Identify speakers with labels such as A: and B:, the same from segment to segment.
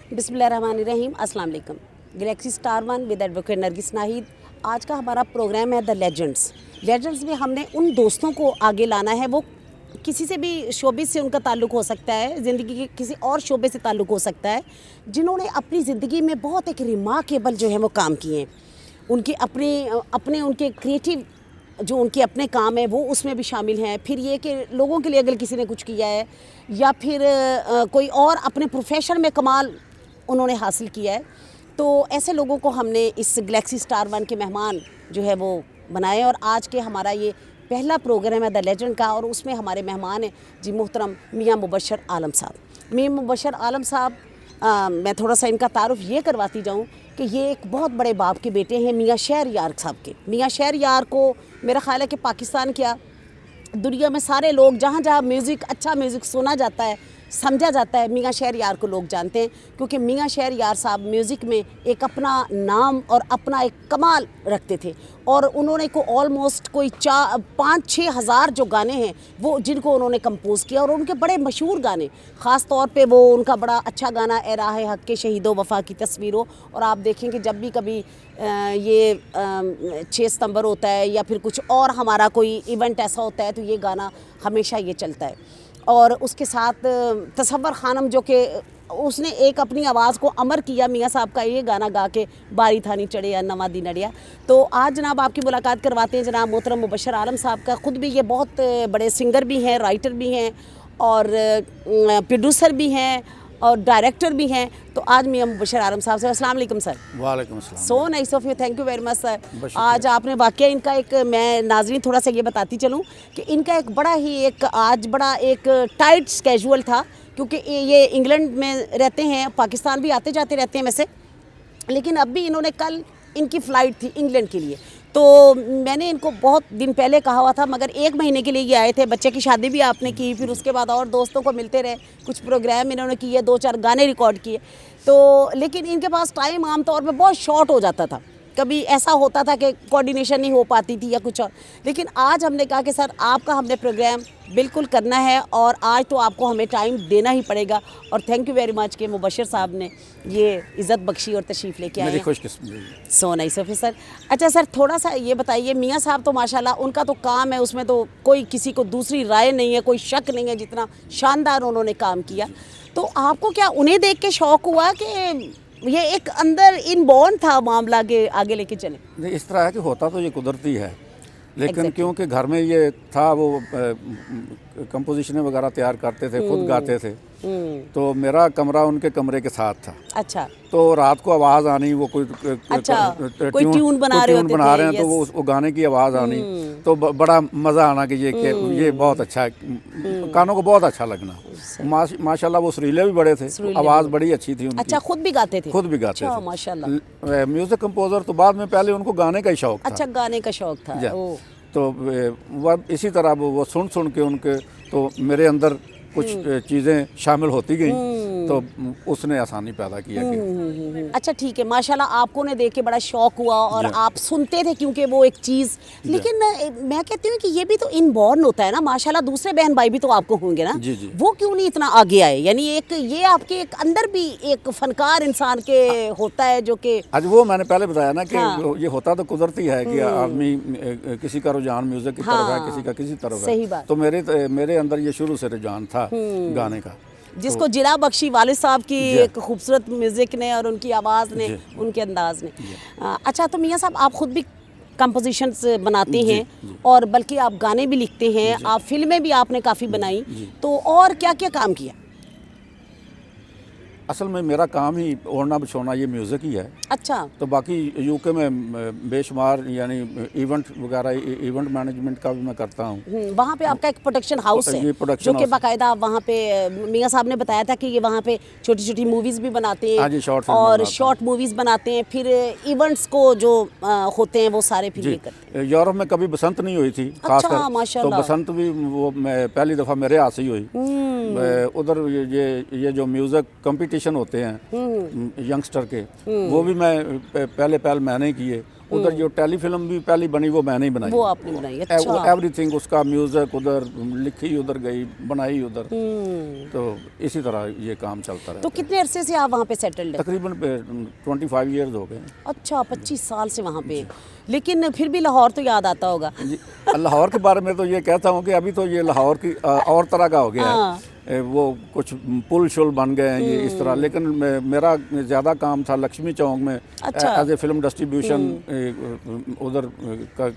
A: बिस्मिल्लाहिर्रहमानिर्रहीम, अस्सलाम वालेकुम। Galaxy star one with advocate Nargis Nahid. आज का हमारा प्रोग्राम है द लेजेंड्स में हमने उन दोस्तों को आगे लाना है। वो किसी से भी शोबे से उनका ताल्लुक़ हो सकता है, ज़िंदगी के किसी और शोबे से ताल्लुक़ हो सकता है, जिन्होंने अपनी ज़िंदगी में बहुत एक रिमार्केबल जो है वो काम किए हैं। उनके अपने उनके क्रिएटिव जो उनके अपने काम है वो उसमें भी शामिल हैं। फिर ये कि लोगों के लिए अगर किसी ने कुछ किया है या फिर कोई और अपने प्रोफेशन में कमाल उन्होंने हासिल किया है, तो ऐसे लोगों को हमने इस गैलेक्सी स्टार वन के मेहमान जो है वो बनाए। और आज के हमारा ये पहला प्रोग्राम है द लेजेंड का, और उसमें हमारे मेहमान हैं जी मोहतरम मियाँ मुबशर आलम साहब। मियाँ मुबशर आलम साहब, मैं थोड़ा सा इनका तारुफ ये करवाती जाऊँ कि ये एक बहुत बड़े बाप के बेटे हैं मियाँ शहरयार साहब के। मियाँ शहरयार को मेरा ख़्याल है कि पाकिस्तान क्या दुनिया में सारे लोग जहाँ जहाँ म्यूज़िक अच्छा म्यूज़िक सुना जाता है, समझा जाता है, मियाँ शहरयार को लोग जानते हैं, क्योंकि मियाँ शहरयार साहब म्यूज़िक में एक अपना नाम और अपना एक कमाल रखते थे। और उन्होंने को ऑलमोस्ट कोई 5-6 हज़ार जो गाने हैं वो जिनको उन्होंने कंपोज़ किया, और उनके बड़े मशहूर गाने, ख़ास तौर पे वो उनका बड़ा अच्छा गाना ए राहे हक़ के शहीदों वफ़ा की तस्वीरों। और आप देखेंगे जब भी कभी ये 6 सितंबर होता है या फिर कुछ और हमारा कोई इवेंट ऐसा होता है तो ये गाना हमेशा ये चलता है। और उसके साथ तसव्वुर खानम जो कि उसने एक अपनी आवाज़ को अमर किया मियाँ साहब का ये गाना गा के, बारी थानी चढ़े या नवा दिन अड़िया। तो आज जनाब आपकी मुलाकात करवाते हैं जनाब मोहतरम मुबशर आलम साहब का। ख़ुद भी ये बहुत बड़े सिंगर भी हैं, राइटर भी हैं और प्रोड्यूसर भी हैं और डायरेक्टर भी हैं। तो आज मियाँ मुबशर आलम साहब से अस्सलाम वालेकुम सर।
B: वालेकुम अस्सलाम।
A: सो nice of you, thank you very much sir. आज आपने वाकया इनका एक, मैं नाज़रीन थोड़ा सा ये बताती चलूँ कि इनका एक बड़ा ही एक आज बड़ा एक टाइट स्केजुअल था, क्योंकि ये इंग्लैंड में रहते हैं, पाकिस्तान भी आते जाते रहते हैं वैसे, लेकिन अब भी इन्होंने कल इनकी फ़्लाइट थी इंग्लैंड के लिए। तो मैंने इनको बहुत दिन पहले कहा हुआ था, मगर 1 महीने के लिए ये आए थे। बच्चे की शादी भी आपने की, फिर उसके बाद और दोस्तों को मिलते रहे, कुछ प्रोग्राम इन्होंने किए, 2-4 गाने रिकॉर्ड किए। तो लेकिन इनके पास टाइम आमतौर पे बहुत शॉर्ट हो जाता था, कभी ऐसा होता था कि कोऑर्डिनेशन नहीं हो पाती थी या कुछ और। लेकिन आज हमने कहा कि सर आपका हमने प्रोग्राम बिल्कुल करना है, और आज तो आपको हमें टाइम देना ही पड़ेगा। और थैंक यू वेरी मच कि मुबशर साहब ने ये इज़्ज़त बख्शी और तशरीफ़ लेके आए।
B: खुशकिस्मती।
A: So nice of you sir. अच्छा सर, थोड़ा सा ये बताइए, मियाँ साहब तो माशाल्लाह उनका तो काम है, उसमें तो कोई किसी को दूसरी राय नहीं है, कोई शक नहीं है, जितना शानदार उन्होंने काम किया। तो आपको क्या उन्हें देख के शौक़ हुआ कि ये एक अंदर इनबॉर्न था मामला के आगे लेके चले?
B: नहीं, इस तरह है कि होता तो ये कुदरती है, लेकिन क्योंकि घर में ये था, वो कंपोजिशनें वगैरह तैयार करते थे, खुद गाते थे, तो मेरा कमरा उनके कमरे के साथ था।
A: अच्छा।
B: तो रात को आवाज़ आनी, वो कोई
A: ट्यून बना रहे
B: हैं तो वो गाने की आवाज़ आनी, तो बड़ा मज़ा आना कि ये बहुत अच्छा है, कानों को बहुत अच्छा लगना। माशाल्लाह वो सुरीले भी बड़े थे, आवाज़ बड़ी अच्छी थी उनकी।
A: अच्छा, खुद भी गाते थे?
B: खुद भी गाते थे
A: माशाल्लाह।
B: म्यूज़िक कंपोज़र तो बाद में, पहले उनको गाने का ही शौक़ था।
A: अच्छा, गाने का शौक़ था।
B: तो वह इसी तरह वो सुन के उनके, तो मेरे अंदर कुछ चीज़ें शामिल होती गई, तो उसने आसानी पैदा किया कि
A: अच्छा ठीक है, माशाल्लाह आपको ने देख के बड़ा शौक हुआ और आप सुनते थे क्योंकि वो एक चीज़। लेकिन मैं कहती हूँ कि ये भी तो इनबॉर्न होता है ना, माशाल्लाह दूसरे बहन भाई भी तो आपको होंगे ना,
B: जी।
A: वो क्यों नहीं इतना आगे आए? यानी एक ये आपके एक अंदर भी एक फनकार इंसान के होता है जो कि
B: आज वो मैंने पहले बताया ना कि ये होता तो कुदरती है कि आदमी किसी का रुझान म्यूज़िक की तरफ है, किसी का किसी तरफ है। तो मेरे अंदर ये शुरू से रुझान था गाने का,
A: जिसको जिला बख्शी वालिद साहब की एक खूबसूरत म्यूज़िक ने और उनकी आवाज़ ने, उनके अंदाज ने। अच्छा, तो मियाँ साहब आप ख़ुद भी कंपोजिशंस बनाते हैं और बल्कि आप गाने भी लिखते हैं, आप फिल्में भी आपने काफ़ी बनाई, तो और क्या क्या काम किया?
B: असल में मेरा काम ही ओढ़ना बिछोना ये म्यूज़िक ही है। अच्छा। तो बाकी यूके में बेशुमार यानी इवेंट वगैरह, इवेंट मैनेजमेंट का भी मैं करता हूँ।
A: वहाँ पे आपका एक प्रोडक्शन हाउस है जो कि बाकायदा वहाँ पे मियाँ साहब ने बताया था कि ये वहाँ पे छोटी छोटी मूवीज़ भी बनाते हैं और शॉर्ट मूवीज़ बनाते हैं, फिर इवेंट्स को जो होते हैं वो सारे फिर ये करते हैं।
B: यूरोप में कभी बसंत नहीं हुई थी खासकर, तो बसंत भी वो पहली दफ़ा मेरे हाथ से ही हुई। उधर ये जो म्यूज़िक कंपटीशन होते हैं यंगस्टर के, वो भी मैं पहले मैंने किए, उधर जो टेलीफिल्म भी पहली बनी वो मैंने ही बनाई।
A: वो आपने बनाई, अच्छा।
B: एवरीथिंग, उसका म्यूजिक उधर लिखी, उधर गई, बनाई उधर। तो इसी तरह ये काम चलता रहा।
A: तो कितने अरसे से आप वहाँ पे सेटल्ड हैं?
B: तकरीबन 25 ईयर्स हो गए।
A: अच्छा, 25 साल से वहाँ पे। लेकिन फिर भी लाहौर तो याद आता होगा।
B: जी, लाहौर के बारे में तो ये कहता हूँ कि अभी तो ये लाहौर की और तरह का हो गया है। वो कुछ पुल शुल बन गए हैं ये इस तरह। लेकिन मेरा ज़्यादा काम था लक्ष्मी चौक में,
A: अच्छा।
B: एज ए फिल्म डिस्ट्रीब्यूशन उधर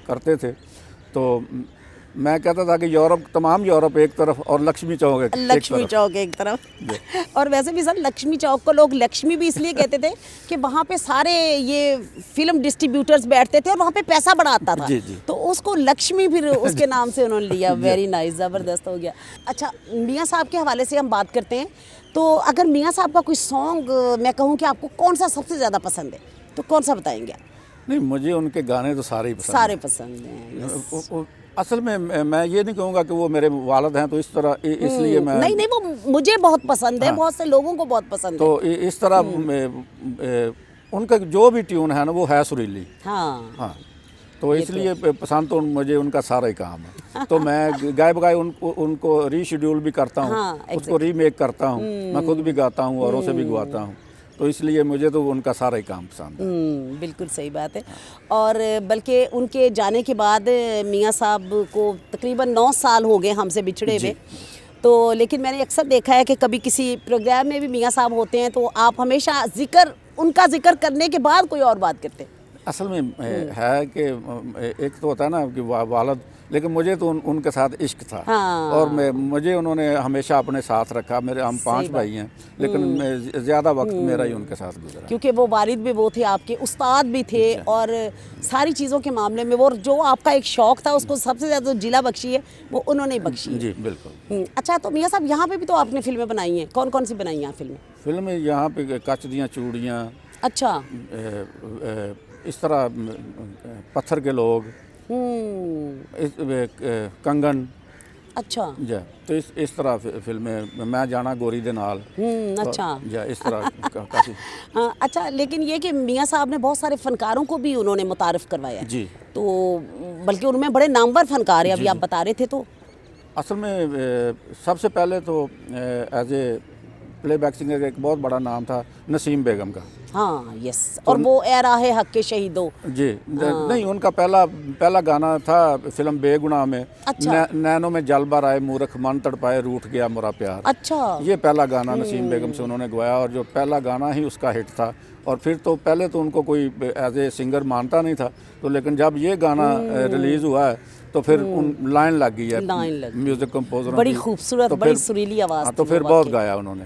B: करते थे। तो मैं कहता था कि तमाम यूरोप एक तरफ और लक्ष्मी चौक
A: एक तरफ। और वैसे भी सर लक्ष्मी चौक को लोग लक्ष्मी भी इसलिए कहते थे कि वहाँ पे सारे ये फिल्म डिस्ट्रीब्यूटर्स बैठते थे और वहाँ पे पैसा बड़ा आता था।
B: जी, जी।
A: तो उसको लक्ष्मी फिर उसके नाम से उन्होंने लिया। वेरी नाइस, ज़बरदस्त हो गया। अच्छा, मियाँ साहब के हवाले से हम बात करते हैं। तो अगर मियाँ साहब का कोई सॉन्ग मैं कहूँ कि आपको कौन सा सबसे ज़्यादा पसंद है, तो कौन सा बताएंगे आप?
B: नहीं, मुझे उनके गाने तो सारे ही पसंद
A: सारे पसंद हैं।
B: असल में मैं ये नहीं कहूँगा कि वो मेरे वालिद हैं तो इस तरह इसलिए मैं
A: नहीं, वो मुझे बहुत पसंद है। हाँ। बहुत से लोगों को बहुत पसंद है।
B: तो इस तरह उनका जो भी ट्यून है ना वो है सुरीली। हाँ, तो इसलिए पसंद तो मुझे उनका सारा ही काम है। तो मैं गाए बगाए उनको रीशेड्यूल भी करता हूँ। हाँ, उसको रीमेक करता हूँ। मैं खुद भी गाता हूँ, औरों से भी गवाता हूँ। तो इसलिए मुझे तो उनका सारा ही काम पसंद है।
A: बिल्कुल सही बात है। और बल्कि उनके जाने के बाद मियाँ साहब को तकरीबन 9 साल हो गए हमसे बिछड़े हुए। तो लेकिन मैंने अक्सर देखा है कि कभी किसी प्रोग्राम में भी मियाँ साहब होते हैं तो आप हमेशा उनका जिक्र करने के बाद कोई और बात करते हैं।
B: असल में है कि एक तो होता है ना कि वालिद, लेकिन मुझे तो उनके साथ इश्क था। हाँ। और मुझे उन्होंने हमेशा अपने साथ रखा। हम 5 भाई हैं, लेकिन ज़्यादा वक्त मेरा ही उनके साथ गुजरा,
A: क्योंकि वो वालिद भी वो थे, आपके उस्ताद भी थे। और सारी चीज़ों के मामले में वो जो आपका एक शौक़ था उसको सबसे ज़्यादा जिला बख्शी है वो उन्होंने बख्शी।
B: जी बिल्कुल।
A: अच्छा, तो मियाँ साहब यहाँ पे भी तो आपने फिल्में बनाई हैं, कौन कौन सी बनाई हैं
B: फिल्में? यहाँ पे कच दियाँ चूड़ियाँ,
A: अच्छा,
B: इस तरह पत्थर के लोग, कंगन,
A: अच्छा
B: जी। तो इस तरह फिल्में, मैं जाना गोरी दे नाल,
A: अच्छा
B: जी, इस तरह काफ़ी।
A: अच्छा, लेकिन ये कि मियाँ साहब ने बहुत सारे फनकारों को भी उन्होंने मुतारिफ करवाया जी। तो बल्कि उनमें बड़े नामवर फनकार हैं, अभी आप बता रहे थे। तो असल
B: में सबसे पहले तो एज ए प्लेबैक सिंगर एक बहुत बड़ा नाम था नसीम बेगम का।
A: हाँ, यस। और वो ए राहे हक के शहीदों
B: जी। नहीं, उनका पहला गाना था फिल्म बेगुनाह में। अच्छा। नैनों में जलबा राय मूर्ख मन तड़पाए रूठ गया मोरा प्यार।
A: अच्छा।
B: ये पहला गाना नसीम बेगम से उन्होंने गवाया और जो पहला गाना ही उसका हिट था। और फिर तो पहले तो उनको कोई एज ए सिंगर मानता नहीं था, तो लेकिन जब ये गाना रिलीज़ हुआ है तो फिर लाइन लग गई है म्यूज़िक कंपोजर,
A: बड़ी खूबसूरत, तो बड़ी सुरीली आवाज़।
B: तो फिर बहुत गाया उन्होंने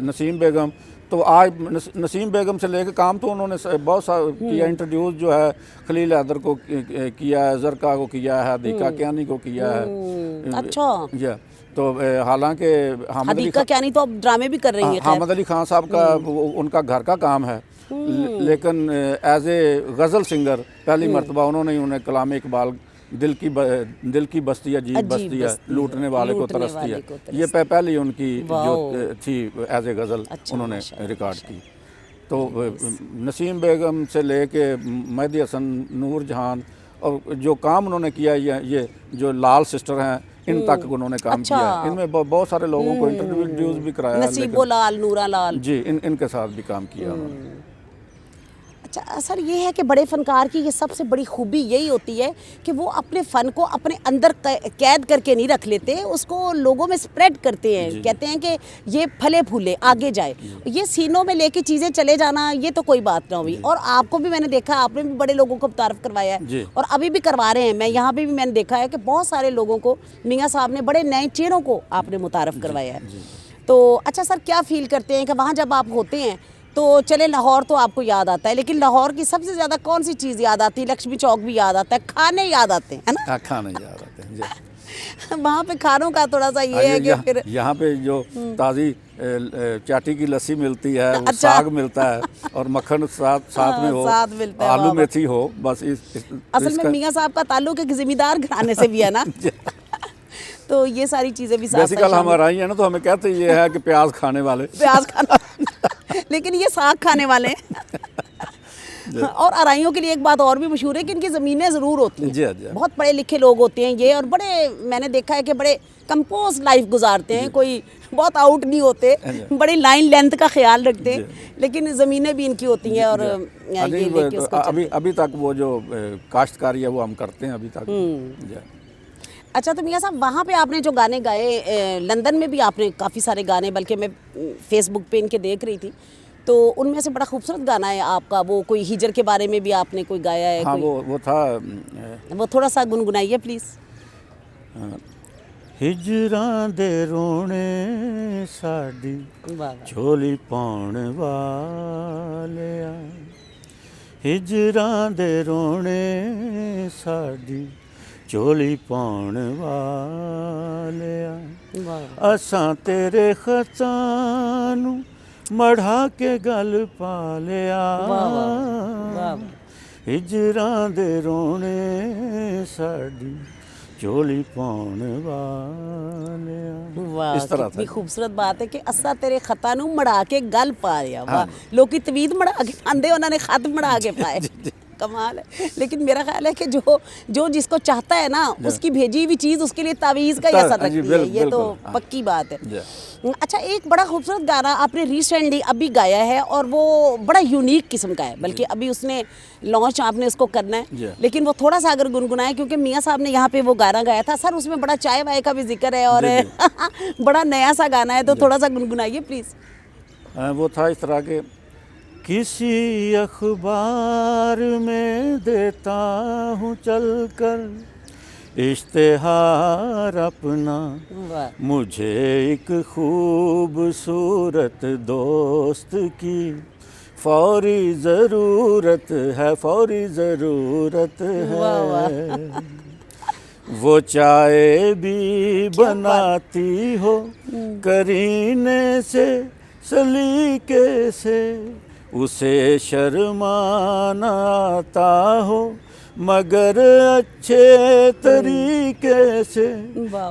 B: नसीम बेगम। तो आज नसीम बेगम से लेकर काम तो उन्होंने बहुत सा किया। इंट्रोड्यूस जो है खलील हैदर को किया है, जरका को किया है, हदीका क्यानी को किया है।
A: अच्छा जी।
B: तो हालांकि
A: हदीका क्यानी तो अब ड्रामे भी कर रही है।
B: हामिद अली खान साहब का उनका घर का काम है, लेकिन एज ए गज़ल सिंगर पहली मरतबा उन्हें कलाम इकबाल दिल की बस्ती अजीब बस्ती है, लूटने वाले को तरसती है, ये पहली उनकी जो थी एज ए गज़ल उन्होंने रिकॉर्ड की। तो नसीम बेगम से लेके मेहदी हसन, नूर जहान, और जो काम उन्होंने किया ये जो लाल सिस्टर हैं इन तक उन्होंने काम किया। इनमें बहुत सारे लोगों को इंट्रोड्यूस भी कराया,
A: नसीबो लाल, नूरा लाल
B: जी, इनके साथ भी काम किया उन्होंने।
A: अच्छा सर, ये है कि बड़े फ़नकार की ये सबसे बड़ी खूबी यही होती है कि वो अपने फ़न को अपने अंदर कैद करके नहीं रख लेते, उसको लोगों में स्प्रेड करते हैं। कहते हैं कि ये फले फूले आगे जाए, ये सीनों में लेके चीज़ें चले जाना ये तो कोई बात ना हुई। और आपको भी मैंने देखा, आपने भी बड़े लोगों को तारीफ़ करवाया है और अभी भी करवा रहे हैं। मैं यहाँ पर भी मैंने देखा है कि बहुत सारे लोगों को मियाँ साहब ने, बड़े नए चेहरों को आपने मुतारफ़ करवाया है। तो अच्छा सर, क्या फ़ील करते हैं कि वहाँ जब आप होते हैं तो चले लाहौर तो आपको याद आता है, लेकिन लाहौर की सबसे ज़्यादा कौन सी चीज़ याद आती है? लक्ष्मी चौक भी याद आता है, खाने याद आते हैं, है ना?
B: खाने याद आते हैं।
A: वहाँ पे खानों का थोड़ा सा ये है कि फिर
B: यहाँ पे जो ताज़ी चाटी की लस्सी मिलती है, अच्छा। साग मिलता है और मक्खन साथ में हो, साथ मिलता है, आलू मेथी हो, बस
A: असल में मियाँ साहब का ताल्लुक एक जिम्मेदार घराने से भी है ना। तो ये सारी चीज़ें भी
B: बेसिकल हमारा ही है ना, तो हमें कहते ये है कि प्याज खाने वाले
A: प्याज खाना लेकिन ये साग खाने वाले और अराइयों के लिए एक बात और भी मशहूर है कि इनकी ज़मीनें ज़रूर होती
B: जी,
A: हैं,
B: जी।
A: बहुत पढ़े लिखे लोग होते हैं ये, और बड़े मैंने देखा है कि बड़े कंपोज लाइफ गुजारते हैं, कोई बहुत आउट नहीं होते, बड़ी लाइन लेंथ का ख्याल रखते हैं, लेकिन ज़मीनें भी इनकी होती हैं और ये लेके उसको
B: अभी तक वो जो काश्तकारी है वो हम करते हैं अभी तक। जी।
A: अच्छा, तो मियाँ साहब वहाँ पे आपने जो गाने गाए, लंदन में भी आपने काफ़ी सारे गाने, बल्कि मैं फेसबुक पे इनके देख रही थी, तो उनमें से बड़ा खूबसूरत गाना है आपका, वो कोई हिजर के बारे में भी आपने कोई गाया है?
B: हाँ,
A: कोई
B: वो था,
A: वो थोड़ा सा गुनगुनाइए प्लीज़।
C: हिजरां दे रोने साडी झोली पाउण वालिया, हिजरां दे रोने साडी झोली पाउण वालिया, असां तेरे खतां नूं मढ़ा के गल पा लिया, हिजरां दे रोने साडी झोली पाउण वालिया।
A: वाह,
B: इस तरह
A: कितनी
B: था।
A: खूबसूरत बात है कि असा तेरे खता नू मड़ा के गल पा लिया। वाह, लोग की तवीद मड़ा के पाते, उन्होंने खत मड़ा के पाए। कमाल है। लेकिन मेरा ख्याल है कि जो जिसको चाहता है ना, उसकी भेजी हुई चीज़ उसके लिए तावीज़ का ही असर रखती है, ये तो पक्की बात है। अच्छा, एक बड़ा खूबसूरत गाना आपने रिसेंटली अभी गाया है और वो बड़ा यूनिक किस्म का है, बल्कि अभी उसने लॉन्च आपने उसको करना है, लेकिन वो थोड़ा सा अगर गुनगुनाए, क्योंकि मियाँ साहब ने यहाँ पे वो गाना गाया था सर, उसमें बड़ा चाय वाय का भी जिक्र है और बड़ा नया सा गाना है, तो थोड़ा सा गुनगुनाइए प्लीज़।
B: वो था इस तरह के,
C: किसी अखबार में देता हूँ चलकर इश्तेहार अपना, मुझे एक खूबसूरत दोस्त की फौरी ज़रूरत है, फौरी ज़रूरत है, वो चाय भी बनाती हो करीने से सलीके से, उसे शर्माना आता हो मगर अच्छे तरीके से,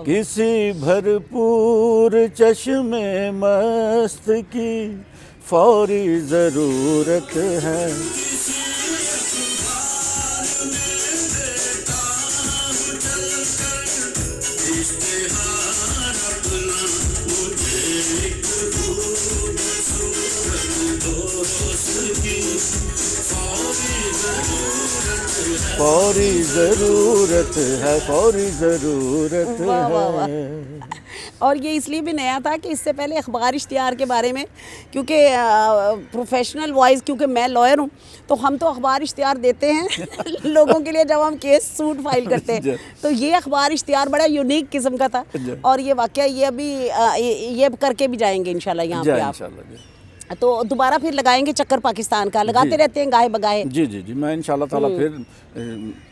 C: किसी भरपूर चश्मे मस्त की फौरी ज़रूरत है। फौरी ज़रूरत है, फौरी ज़रूरत है।
A: और ये इसलिए भी नया था कि इससे पहले अखबार इश्तिहार के बारे में, क्योंकि प्रोफेशनल वाइज, क्योंकि मैं लॉयर हूँ, तो हम तो अखबार इश्तिहार देते हैं लोगों के लिए जब हम केस सूट फाइल करते हैं, तो ये अखबार इश्तिहार बड़ा यूनिक किस्म का था, और ये वाकया ये अभी ये करके भी जाएंगे इंशाल्लाह यहाँ पे आप। तो दोबारा फिर लगाएंगे चक्कर पाकिस्तान का, लगाते रहते हैं गाहे बगाहे।
B: जी जी जी, मैं इंशाल्लाह ताला फिर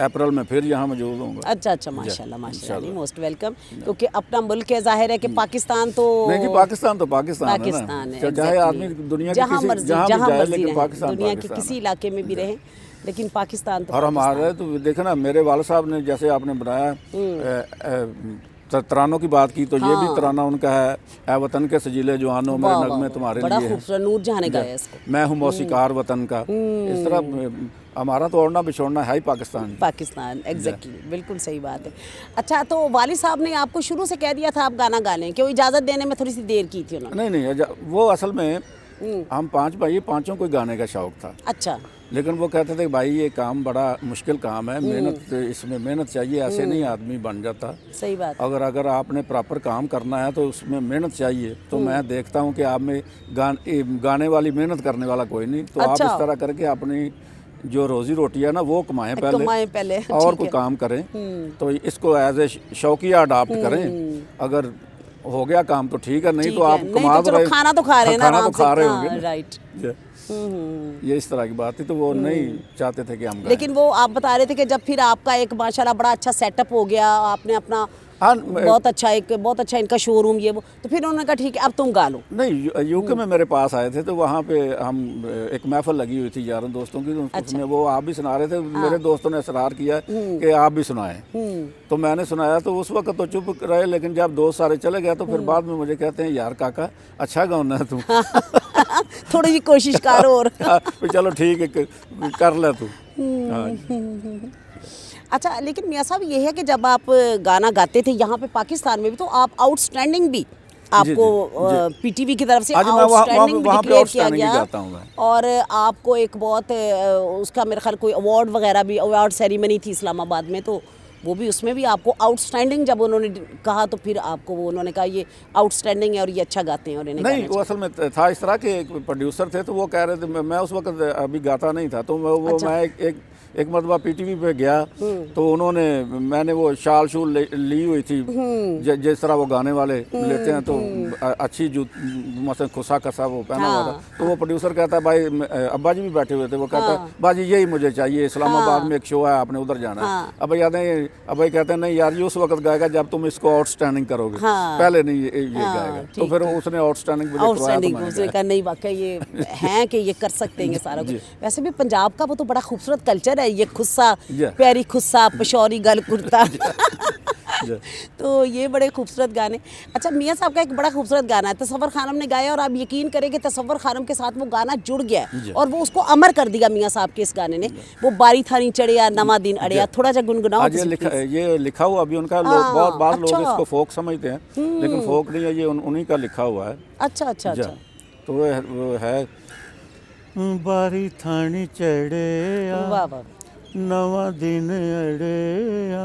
B: अप्रैल में फिर यहाँ मौजूद हूँगा।
A: अच्छा अच्छा, माशाल्लाह माशाल्लाह, मोस्ट वेलकम। क्योंकि अपना मुल्क है, जाहिर है कि पाकिस्तान तो
B: नहीं, पाकिस्तान तो पाकिस्तान
A: है,
B: चाहे आदमी दुनिया
A: जहाँ मर्जी
B: पाकिस्तान
A: दुनिया के किसी इलाके में भी रहे, लेकिन पाकिस्तान तो
B: और हमारे तो देखे ना, मेरे वाले साहब ने जैसे आपने बनाया तरानों की बात की, तो ये भी तराना उनका है, ए वतन के सजीले जवानों मेरे नगमे तुम्हारे लिए,
A: बड़ा खूबसूरत, नूर जहां ने गाया इसको,
B: मैं हूँ मौसीकार वतन का। इस तरह हमारा तो ओढ़ना बिछोड़ना है ही पाकिस्तान।
A: एग्जैक्टली, बिल्कुल सही बात है। अच्छा, तो वालिद साहब ने आपको शुरू से कह दिया था आप गाना गा लें, क्यों इजाज़त देने में थोड़ी सी देर की थी उन्होंने?
B: नहीं, वो असल में हम 5 भाई, पांचों को गाने का शौक था।
A: अच्छा।
B: लेकिन वो कहते थे भाई ये काम बड़ा मुश्किल काम है, मेहनत, इसमें मेहनत चाहिए, ऐसे नहीं आदमी बन जाता।
A: सही बात।
B: अगर आपने प्रॉपर काम करना है तो उसमें मेहनत चाहिए। तो मैं देखता हूँ कि आप में गाने वाली मेहनत करने वाला कोई नहीं, तो आप इस तरह करके अपनी जो रोजी रोटी है ना वो कमाएं पहले और कोई काम करें, तो इसको एज ए शौकिया अडॉप्ट करें। अगर हो गया काम तो ठीक है, नहीं तो आप कमा रहे,
A: खाना तो खा रहे हैं ना,
B: खाना तो खा रहे होंगे,
A: राइट।
B: ये इस तरह की बात थी, तो वो नहीं चाहते थे कि हम गाएं।
A: लेकिन वो आप बता रहे थे कि जब फिर आपका एक माशाल्लाह बड़ा अच्छा सेटअप हो गया, आपने अपना बहुत अच्छा इनका शोरूम ये वो, तो फिर उन्होंने कहा ठीक है अब तुम गा लो।
B: नहीं, यूके में मेरे पास आए थे, तो वहाँ पे हम एक महफिल लगी हुई थी यारों दोस्तों की, तो उसमें वो आप भी सुना रहे थे, मेरे दोस्तों ने इसरार किया कि आप भी सुनाएं, तो मैंने सुनाया, तो उस वक्त तो चुप रहे, लेकिन जब दोस्त सारे चले गए तो फिर बाद में मुझे कहते हैं यार काका अच्छा गाना है तुम।
A: थोड़ी सी कोशिश कर और
B: फिर चलो ठीक है कर ले तू। हाँ
A: अच्छा, लेकिन मियाँ साहब ये है कि जब आप गाना गाते थे यहाँ पे पाकिस्तान में भी, तो आप आउटस्टैंडिंग भी आपको पीटीवी की तरफ से
B: आज मैं वहाँ
A: आउटस्टैंडिंग
B: वहाँ पे
A: डिक्लेयर किया
B: आउटस्टैंडिंग
A: गया,
B: जाता हूँ मैं।
A: और आपको एक बहुत उसका मेरे ख्याल कोई अवार्ड वगैरह भी, अवार्ड सेरेमनी थी इस्लामाबाद में, तो वो भी, उसमें भी आपको आउटस्टैंडिंग जब उन्होंने कहा तो फिर आपको वो उन्होंने कहा ये आउटस्टैंडिंग है और ये अच्छा गाते हैं और इन्हें
B: नहीं, वो असल में था इस तरह के एक प्रोड्यूसर थे, तो वो कह रहे थे, मैं उस वक्त अभी गाता नहीं था, तो मैं एक मरतबा पीटीवी पे गया, तो उन्होंने, मैंने वो शाल शूल ली हुई थी जिस तरह वो गाने वाले लेते हैं, तो अच्छी जो मतलब खुसा खसा वो पहना हुआ था, तो वो प्रोड्यूसर कहता है, भाई अब्बा जी भी बैठे हुए थे, वो कहता है बाजी यही मुझे चाहिए, इस्लामाबाद में एक शो है, आपने उधर जाना है। अब याद है, अब भाई कहते हैं नहीं यार ये उस वक्त गाएगा जब तुम इसको आउटस्टैंडिंग करोगे, पहले नहीं ये गाएगा, तो फिर उसने आउटस्टैंडिंग
A: का नहीं, वाकई ये है कि ये कर सकते हैं ये सारा कुछ। वैसे भी पंजाब का वो तो बड़ा खूबसूरत कल्चर है, ये खुस्सा, प्यारी खुस्सा, पशौरी गल कुर्ता तो ये बड़े खूबसूरत गाने। अच्छा, मियाँ साहब का एक बड़ा खूबसूरत गाना है, तसव्वुर खानम ने गाया, और आप यकीन करें कि तसव्वुर खानम के साथ वो गाना जुड़ गया और वो उसको अमर कर दिया मियाँ साहब के इस गाने ने, वो बारी थानी चढ़िया नवा दिन अड़िया। थोड़ा सा गुनगुनाओ।
B: ये लिखा हुआ अभी उनका, बहुत बार लोग इसको फोक समझते हैं, लेकिन फोक नहीं है, ये उन्हीं का लिखा हुआ है।
A: अच्छा अच्छा अच्छा,
B: तो वो है
C: बारी थानी चढ़िया,
A: वाह वाह,
C: नवा दिन अड़िया,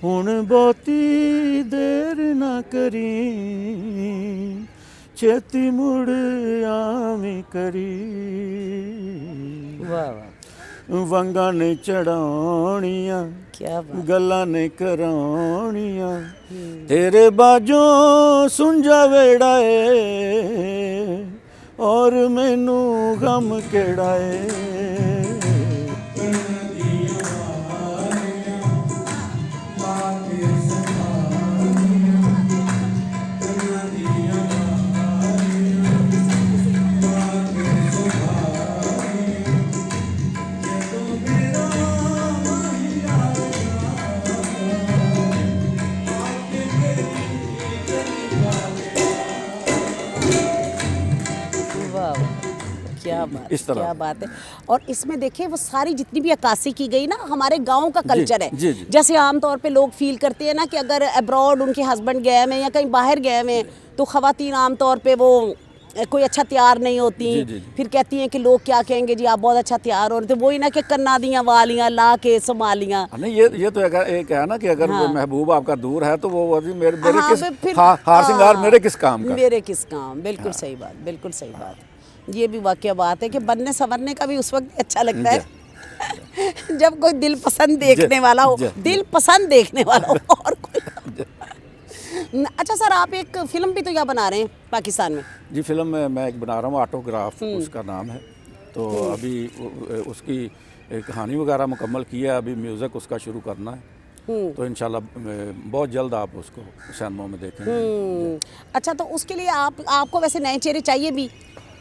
C: हुण बहुती देर ना करी, छेती मुड़ आवी करी,
A: वाह वाह,
C: वंगा ने चढ़ाउणियां,
A: क्या बात,
C: गल्लां ने कराउणियां, तेरे बाजों सुंजा वेड़ा है, और मैनू गम केड़ा है।
A: क्या बात,
B: इस तरह
A: क्या बात है। और इसमें देखिए वो सारी जितनी भी अक्कासी की गई ना, हमारे गांव का कल्चर है।
B: जी, जी।
A: जैसे आमतौर पे लोग फील करते हैं ना कि अगर अब्रॉड उनके हस्बैंड गए हैं या कहीं बाहर गए हैं, तो ख़वातीन आमतौर पे वो कोई अच्छा तैयार नहीं होती,
B: जी, जी, जी।
A: फिर कहती हैं कि लोग क्या कहेंगे जी आप बहुत अच्छा तैयार हो रहे थे, वही ना कि कन्ना दियाँ वालियाँ ला के संभालियाँ।
B: नहीं, ये तो एक है ना कि अगर महबूब आपका दूर है तो वो मेरे
A: फिर
B: हार श्रृंगार मेरे किस काम का,
A: मेरे किस काम। बिल्कुल सही बात, बिल्कुल सही बात। ये भी वाकई बात है कि बनने संवरने का भी उस वक्त अच्छा लगता है जब कोई दिल पसंद देखने वाला हो, दिल पसंद देखने वाला हो, और कोई। अच्छा सर, आप एक फिल्म भी तो यहाँ बना रहे हैं पाकिस्तान में?
B: जी, फिल्म में मैं एक बना रहा हूँ, ऑटोग्राफ उसका नाम है। तो अभी उसकी कहानी वगैरह मुकम्मल की है, अभी म्यूज़िक उसका शुरू करना है, तो इंशाल्लाह बहुत जल्द आप उसको सिनेमा में देखेंगे।
A: अच्छा, तो उसके लिए आपको वैसे नए चेहरे चाहिए भी,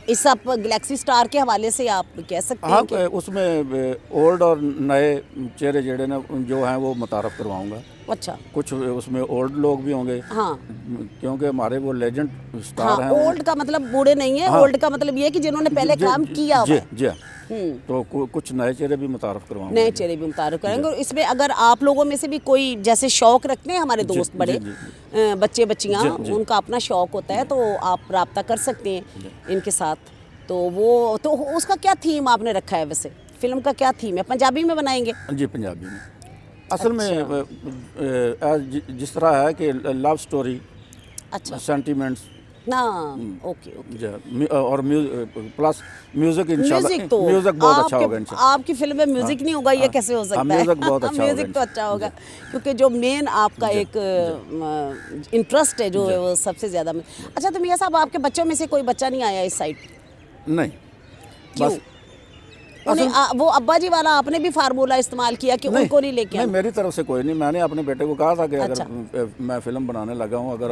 A: इस आप गैलेक्सी स्टार के हवाले से आप कह सकते हैं कि
B: उसमें ओल्ड और नए चेहरे जेड़े ना जो हैं वो मुतारफ़ करवाऊंगा।
A: अच्छा,
B: कुछ उसमें ओल्ड लोग भी होंगे,
A: हाँ,
B: क्योंकि हमारे वो लेजेंड स्टार
A: हाँ,
B: हैं।
A: ओल्ड का मतलब बूढ़े नहीं है,
B: हाँ,
A: ओल्ड का मतलब ये है कि जिन्होंने पहले काम किया हुआ है।
B: जी, तो कुछ नए चेहरे भी मुतारफ़ करवाऊंगा।
A: नए चेहरे भी मुतारफ़ करेंगे। और इसमें अगर आप लोगों में से भी कोई जैसे शौक रखते हैं, हमारे दोस्त बड़े बच्चे बच्चियाँ, उनका अपना शौक होता है, तो आप रब्ता कर सकते हैं इनके साथ। तो वो तो उसका क्या थीम आपने रखा है? वैसे फिल्म का क्या थीम है? पंजाबी में बनाएंगे?
B: जी, पंजाबी में। असल में जिस तरह है कि लव स्टोरी,
A: अच्छा,
B: सेंटिमेंट्स
A: ना, ओके ओके।
B: और प्लस म्यूजिक, इंशाल्लाह म्यूजिक बहुत अच्छा होगा इंशाल्लाह।
A: आपकी फिल्म में म्यूजिक नहीं होगा ये कैसे हो सकता है?
B: म्यूजिक बहुत अच्छा होगा।
A: म्यूजिक तो अच्छा होगा, क्योंकि जो मेन आपका एक इंटरेस्ट है जो है वो सबसे ज़्यादा। अच्छा, तो मियाँ साहब आपके बच्चों में से कोई बच्चा नहीं आया इस साइड?
B: नहीं,
A: क्यों? वो अब्बा जी वाला आपने भी फार्मूला इस्तेमाल किया कि उनको नहीं लेके?
B: नहीं, मेरी तरफ से कोई नहीं। मैंने अपने बेटे को कहा था कि अगर मैं फिल्म बनाने लगा हूँ, अगर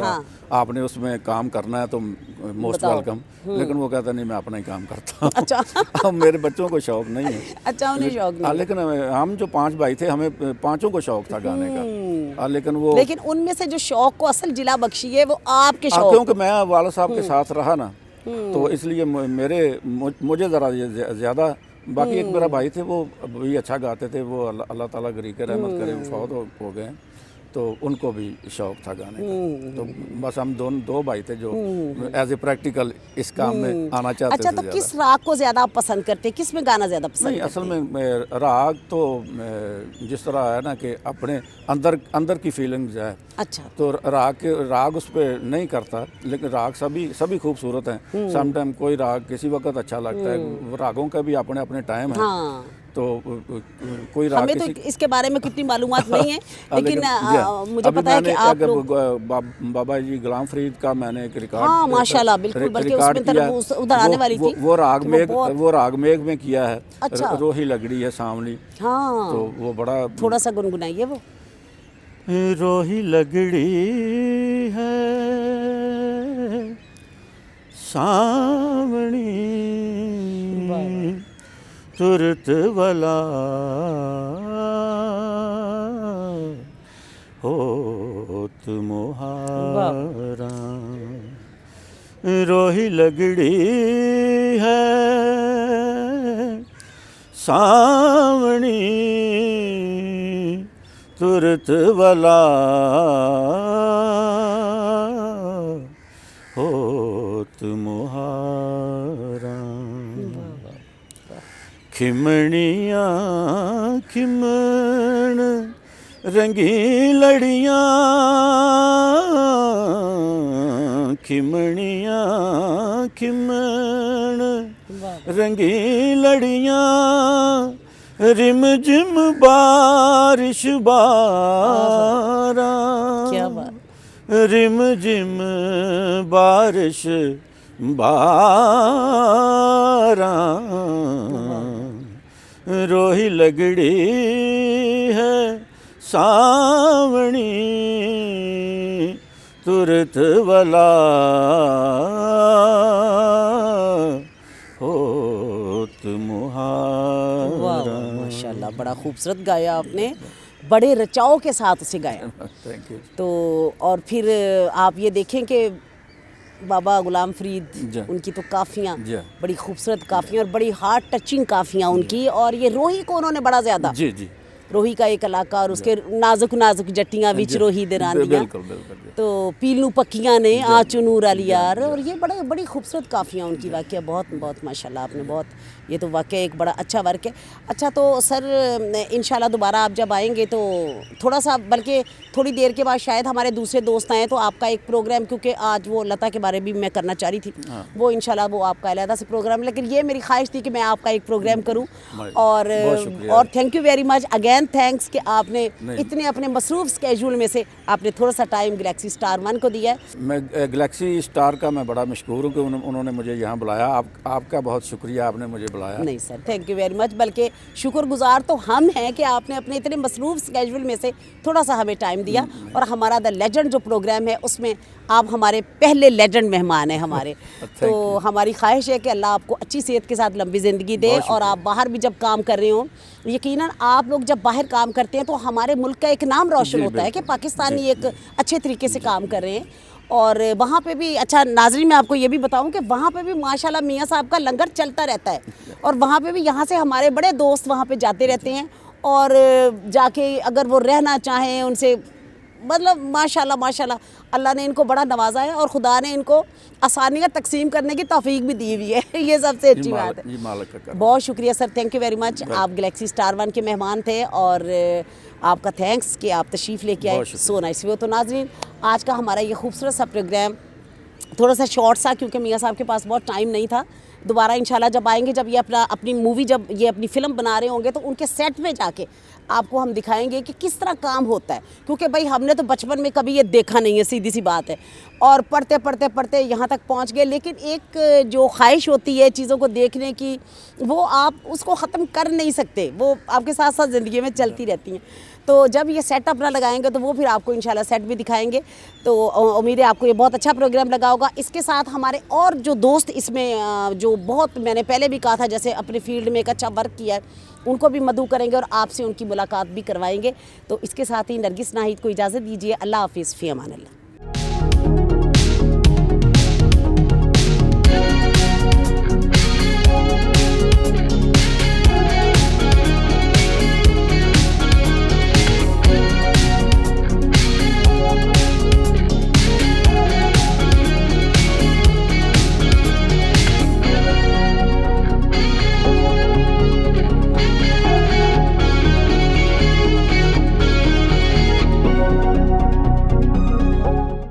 B: आपने उसमें काम करना है तो मोस्ट वेलकम, लेकिन वो कहता नहीं, मैं अपना ही काम करता हूँ। अच्छा मेरे बच्चों को शौक नहीं है।
A: अच्छा, उन्हें शौक नहीं।
B: लेकिन हम जो 5 भाई थे, हमें 5ओं को शौक था गाने का, लेकिन
A: उनमें से जो शौक को असल जिला बख्शी है वो आपके शौक,
B: क्योंकि मैं वाला साहब के साथ रहा ना, तो इसलिए मुझे ज़रा ज़्यादा, बाकी एक मेरा भाई थे वो भी अच्छा गाते थे, वो अल्लाह ताला गरी के रहमत करे, वो फौत हो गए, तो उनको भी शौक था गाने का। तो बस हम दो भाई थे जो एज ए प्रैक्टिकल इस काम में आना चाहते
A: अच्छा,
B: थे।
A: तो
B: ज़्यादा।
A: किस राग को ज़्यादा आप पसंद करते हैं, किस में गाना ज़्यादा पसंद
B: नहीं,
A: करते
B: असल में राग तो जिस तरह है ना कि अपने अंदर की फीलिंग्स है,
A: अच्छा,
B: तो राग उस पर नहीं करता, लेकिन राग सभी खूबसूरत हैं। सम टाइम कोई राग किसी वक्त अच्छा लगता है, रागों का भी अपने अपने टाइम है।
A: हाँ,
B: तो कोई राग
A: हमें तो इसके बारे में कितनी मालूमात नहीं है, लेकिन मुझे
B: अभी
A: पता है कि
B: मैंने
A: आप
B: एक
A: लोग,
B: बाबा जी गुलाम फरीद का मैंने एक रिकॉर्ड,
A: हाँ माशाल्लाह, बिल्कुल, बल्कि उसमें तरफ उधर आने वाली थी।
B: वो राग मेघ में किया है।
A: अच्छा।
B: रोही लगड़ी है सांवली,
A: हाँ,
B: तो वो बड़ा
A: थोड़ा सा गुनगुनाइए वो।
C: रोही लगड़ी है सावणी, तुरत वाला होत मोहारा। रोही लगड़ी है सावणी, तुरत वाला होत मोहारा। खिमणियाँ खिमण रंगी लड़ियाँ, खिमणियाँ खिमण रंगी लड़ियाँ, रिम जिम बारिश बारा।
A: क्या बात,
C: रिम जिम बारिश बारा। रोही लगड़ी है सावणी, तुरत वाला होत मुहारा।
A: वाह, माशाल्लाह, बड़ा खूबसूरत गाया आपने, बड़े रचाव के साथ उसे गाया।
B: Thank you.
A: तो और फिर आप ये देखें कि बाबा गुलाम फरीद,
B: जी।
A: उनकी तो काफ़ियाँ
B: जी।
A: बड़ी खूबसूरत काफ़ियाँ और बड़ी हार्ट टचिंग काफ़ियाँ उनकी, और ये रोही को उन्होंने बड़ा ज़्यादा,
B: जी जी,
A: रोही का एक इलाका और उसके नाजुक नाजुक जट्टियाँ विच रोही दे रांदियाँ,
B: बिल्कुल बिल्कुल जी।
A: तो पीलू पक्कियाँ ने आँचू नूर अली यार, और ये बड़ी खूबसूरत काफ़ियाँ उनकी, वाकई बहुत बहुत माशाल्लाह, आपने बहुत, ये तो वाकई एक बड़ा अच्छा वर्क है। अच्छा, तो सर इंशाल्लाह दोबारा आप जब आएंगे तो थोड़ा सा, बल्कि थोड़ी देर के बाद शायद हमारे दूसरे दोस्त आएँ, तो आपका एक प्रोग्राम, क्योंकि आज वो लता के बारे में भी मैं करना चाह रही थी, वो इंशाल्लाह वो आपका अलहदा से प्रोग्राम, लेकिन ये मेरी ख्वाहिश थी कि मैं आपका एक प्रोग्राम करूँ। और thank you very much again, thanks कि आपने इतने अपने मसरूफ़ स्केड्यूल में से आपने थोड़ा सा टाइम गैलेक्सी स्टार 1 को दिया है।
B: मैं गैलेक्सी स्टार का मैं बड़ा मशहूर हूँ कि उन्होंने मुझे यहाँ बुलाया। आपका बहुत शुक्रिया, आपने मुझे बुलाया।
A: नहीं sir, thank you very much, बल्कि शुक्रगुजार तो हम हैं कि आपने अपने इतने मसरूफ़ स्केड्यूल में से थोड़ा सा हमें टाइम दिया, और हमारा द लेजेंड जो प्रोग्राम है उसमें आप हमारे पहले लेजेंड मेहमान हैं हमारे। तो हमारी ख्वाहिश है कि अल्लाह आपको अच्छी सेहत के साथ लंबी ज़िंदगी दे, और आप बाहर भी जब काम कर रहे हो, यकीनन आप लोग जब बाहर काम करते हैं तो हमारे मुल्क का एक नाम रोशन होता है कि पाकिस्तानी एक अच्छे तरीके से काम कर रहे हैं। और वहाँ पे भी, अच्छा नाज़रीन, मैं आपको ये भी बताऊँ कि वहाँ पे भी माशाल्लाह मियाँ साहब का लंगर चलता रहता है, और वहाँ पे भी यहाँ से हमारे बड़े दोस्त वहाँ पे जाते रहते हैं, और जाके अगर वो रहना चाहें उनसे, मतलब माशाल्लाह माशाल्लाह अल्लाह ने इनको बड़ा नवाजा है, और खुदा ने इनको आसानियाँ तकसीम करने की तौफीक भी दी हुई है। ये सबसे अच्छी बात है। बहुत शुक्रिया sir, thank you very much. आप गैलेक्सी स्टार 1 के मेहमान थे, और आपका थैंक्स कि आप तशरीफ़ लेके आए, सो नाइस। वो तो नाज़रीन, आज का हमारा ये खूबसूरत सा प्रोग्राम थोड़ा सा शॉर्ट सा, क्योंकि मियाँ साहब के पास बहुत टाइम नहीं था। दोबारा इंशाल्लाह जब आएंगे, जब ये अपनी मूवी, जब ये अपनी फ़िल्म बना रहे होंगे, तो उनके सेट में जाके आपको हम दिखाएंगे कि किस तरह काम होता है, क्योंकि भाई हमने तो बचपन में कभी ये देखा नहीं है, सीधी सी बात है, और पढ़ते पढ़ते पढ़ते यहाँ तक पहुँच गए। लेकिन एक जो ख्वाहिश होती है चीज़ों को देखने की, वो आप उसको ख़त्म कर नहीं सकते, वो आपके साथ साथ ज़िंदगी में चलती रहती हैं। तो जब ये सेट अपना लगाएंगे तो वो फिर आपको इंशाल्लाह सेट भी दिखाएंगे। तो उम्मीद है आपको ये बहुत अच्छा प्रोग्राम लगा होगा। इसके साथ हमारे और जो दोस्त इसमें जो बहुत, मैंने पहले भी कहा था, जैसे अपने फील्ड में एक अच्छा वर्क किया है, उनको भी मदऊ करेंगे और आपसे उनकी मुलाकात भी करवाएंगे। तो इसके साथ ही नरगिस नाहिद को इजाज़त दीजिए। अल्लाह हाफिज़, फ़ी अमान अल्लाह।